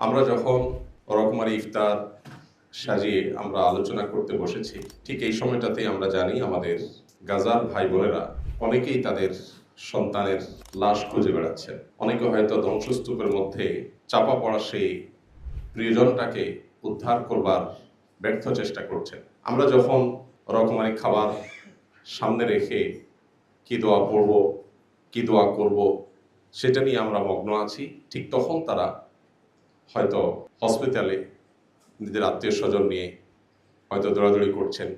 আমরা যখন রকমারি ইফতার সাজিয়ে আমরা আলোচনা করতে বসেছি, ঠিক এই সময়টাতেই আমরা জানি আমাদের গাজার ভাই বোনেরা অনেকেই তাদের সন্তানের লাশ খুঁজে বেড়াচ্ছেন। অনেকে হয়তো ধ্বংসস্তূপের মধ্যে চাপা পড়া সেই প্রিয়জনটাকে উদ্ধার করবার ব্যর্থ চেষ্টা করছেন। আমরা যখন রকমারি খাবার সামনে রেখে কি দোয়া পড়ব, কি দোয়া করব, সেটা নিয়ে আমরা মগ্ন আছি, ঠিক তখন তারা হয়তো হসপিটালে নিজের আত্মীয় স্বজন নিয়ে হয়তো দৌড়াদৌড়ি করছেন,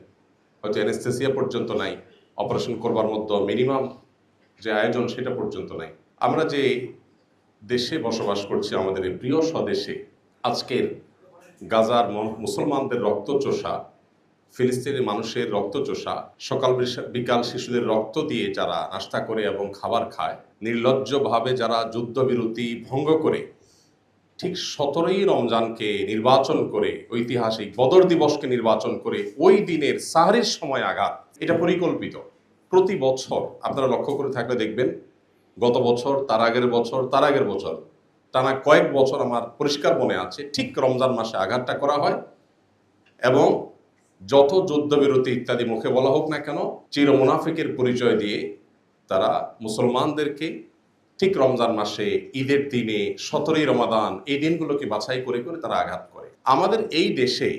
হয়তো অ্যানেস্থেসিয়া পর্যন্ত নাই, অপারেশন করবার মতো মিনিমাম যে আয়োজন সেটা পর্যন্ত নাই। আমরা যে দেশে বসবাস করছি, আমাদের এই প্রিয় স্বদেশে, আজকের গাজার মুসলমানদের রক্তচোষা, ফিলিস্তিনের মানুষের রক্তচোষা, সকাল বিকাল শিশুদের রক্ত দিয়ে যারা নাস্তা করে এবং খাবার খায়, নির্লজ্জভাবে যারা যুদ্ধবিরতি ভঙ্গ করে ঠিক 17ই রমজানকে নির্বাচন করে, ঐতিহাসিক বদর দিবসকে নির্বাচন করে ওই দিনের সাহরির সময় আঘাত, এটা পরিকল্পিত। প্রতি বছর আপনারা লক্ষ্য করে থাকলে দেখবেন, গত বছর, তার আগের বছর, তার আগের বছর, টানা কয়েক বছর আমার পরিষ্কার মনে আছে, ঠিক রমজান মাসে আঘাতটা করা হয়। এবং যত যুদ্ধবিরতি ইত্যাদি মুখে বলা হোক না কেন, চির মুনাফিকের পরিচয় দিয়ে তারা মুসলমানদেরকে ঠিক রমজান মাসে, ঈদের দিনে, 17ই রমাদান, এই দিনগুলোকে বাছাই করে করে তারা আঘাত করে। আমাদের এই দেশে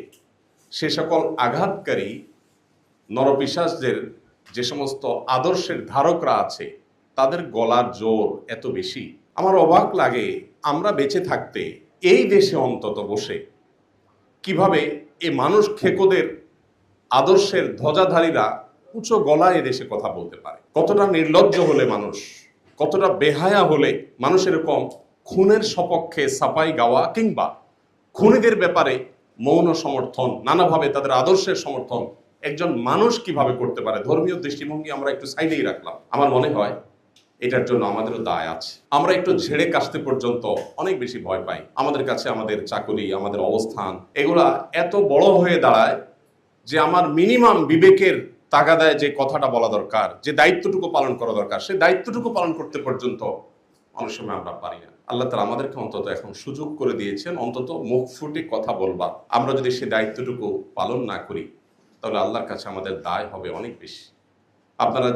সে সকল আঘাতকারী নরপিশাচদের যে সমস্ত আদর্শের ধারকরা আছে, তাদের গলার জোর এত বেশি। আমার অবাক লাগে, আমরা বেঁচে থাকতে এই দেশে অন্তত বসে কিভাবে এই মানুষ খেকোদের আদর্শের ধ্বজাধারীরা উঁচু গলায় এদেশে কথা বলতে পারে। কতটা নির্লজ্জ হলে মানুষ, কতটা বেহায়া হলে মানুষ এরকম খুনের সপক্ষে সাফাই গাওয়া কিংবা খুনিদের ব্যাপারে মৌন সমর্থন, নানাভাবে তাদের আদর্শের সমর্থন একজন মানুষ কিভাবে করতে পারে। ধর্মীয় দৃষ্টিভঙ্গি আমরা একটু সাইডেই রাখলাম, আমার মনে হয় এটার জন্য আমাদেরও দায় আছে। আমরা একটু ঝেড়ে কাশতে পর্যন্ত অনেক বেশি ভয় পাই। আমাদের কাছে আমাদের চাকরি, আমাদের অবস্থান, এগুলা এত বড় হয়ে দাঁড়ায় যে আমার মিনিমাম বিবেকের তাগাদায় যে কথাটা বলা দরকার, যে দায়িত্বটুকু পালন করা দরকার, সেই দায়িত্বটুকু পালন করতে পর্যন্ত অনেক সময় আমরা পারি না। আল্লাহ তাআলা আমাদেরকে অন্তত এখন সুযোগ করে দিয়েছেন, অন্তত মুখ ফুটে কথা বলবার। আমরা যদি সেই দায়িত্বটুকু পালন না করি, তাহলে আল্লাহর কাছে আমাদের দায় হবে অনেক বেশি। আপনারা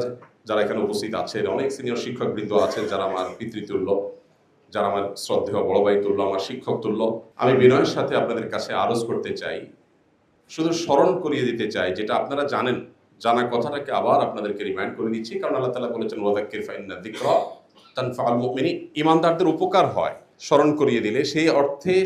যারা এখানে উপস্থিত আছেন, অনেক সিনিয়র শিক্ষকবৃন্দ আছেন যারা আমার পিতৃতুল্য, যারা আমার শ্রদ্ধেয় বড় ভাই তুল্য, আমার শিক্ষক তুল্য, আমি বিনয়ের সাথে আপনাদের কাছে আরজ করতে চাই, শুধু স্মরণ করিয়ে দিতে চাই, যেটা আপনারা জানেন, জানা কথাটাকে আবার আপনাদেরকে রিমাইন্ড করে দিচ্ছি। কারণ আল্লাহ তাআলা বলেছেন, ওয়াযাক্কির ফাইন্না যিকরা তানফাউল মুমিনিন, ঈমানদারদের উপকার হয় স্মরণ করিয়ে দিলে। সেই অর্থে